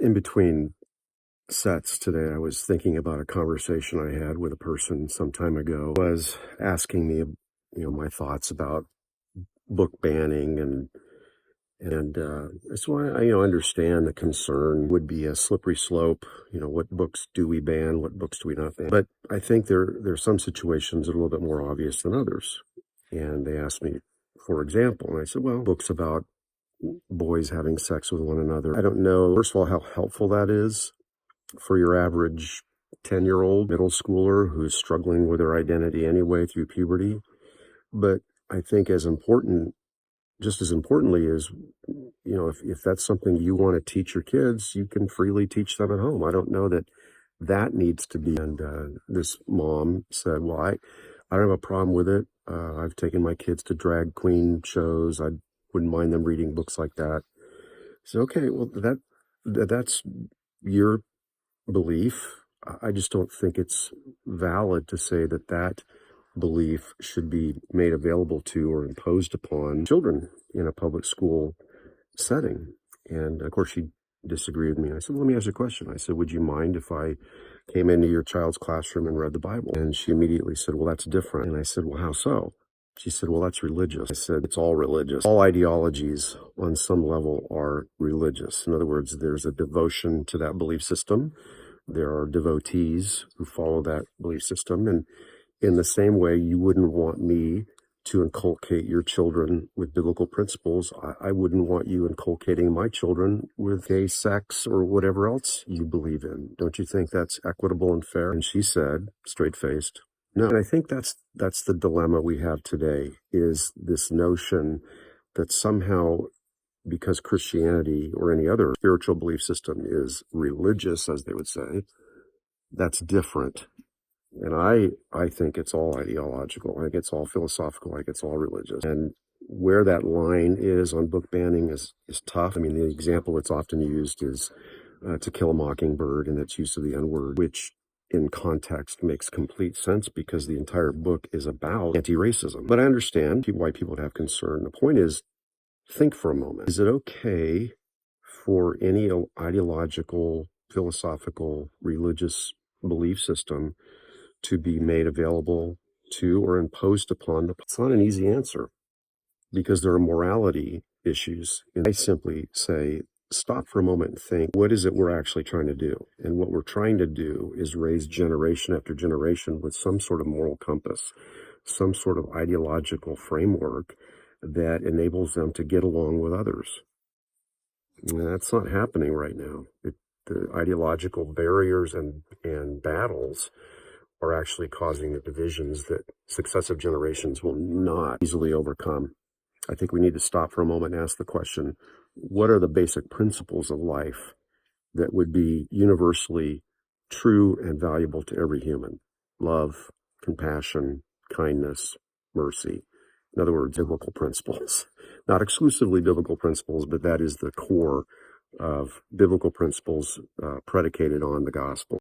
In between sets today, I was thinking about a conversation I had with a person some time ago, was asking me, my thoughts about book banning and so I understand the concern would be a slippery slope. What books do we ban? What books do we not ban? But I think there's some situations that are a little bit more obvious than others. And they asked me, for example, and I said, well, books about boys having sex with one another. I don't know, first of all, how helpful that is for your average 10-year-old middle schooler who's struggling with their identity anyway through puberty. But I think just as importantly is, if that's something you want to teach your kids, you can freely teach them at home. I don't know that needs to be. And this mom said, well, I don't have a problem with it. I've taken my kids to drag queen shows. I wouldn't mind them reading books like that. So, okay, well, that's your belief. I just don't think it's valid to say that belief should be made available to or imposed upon children in a public school setting. And of course, she disagreed with me. I said, well, let me ask you a question. I said, would you mind if I came into your child's classroom and read the Bible? And she immediately said, well, that's different. And I said, well, how so? She said, well, that's religious. I said, it's all religious. All ideologies on some level are religious. In other words, there's a devotion to that belief system. There are devotees who follow that belief system. And in the same way, you wouldn't want me to inculcate your children with biblical principles. I wouldn't want you inculcating my children with gay sex or whatever else you believe in. Don't you think that's equitable and fair? And she said, straight-faced, no. And I think that's the dilemma we have today, is this notion that somehow, because Christianity or any other spiritual belief system is religious, as they would say, that's different. And I think it's all ideological. I think it's all philosophical. I think it's all religious. And where that line is on book banning is tough. I mean, the example that's often used is To Kill a Mockingbird and its use of the N-word, which in context makes complete sense because the entire book is about anti-racism. But I understand why people would have concern. The point is, think for a moment. Is it okay for any ideological, philosophical, religious belief system to be made available to or imposed upon? It's not an easy answer because there are morality issues. And I simply say, stop for a moment and think, what is it we're actually trying to do? And what we're trying to do is raise generation after generation with some sort of moral compass, some sort of ideological framework that enables them to get along with others. And that's not happening right now. The ideological barriers and battles are actually causing the divisions that successive generations will not easily overcome. I think we need to stop for a moment and ask the question, what are the basic principles of life that would be universally true and valuable to every human? Love, compassion, kindness, mercy. In other words, biblical principles. Not exclusively biblical principles, but that is the core of biblical principles predicated on the gospel.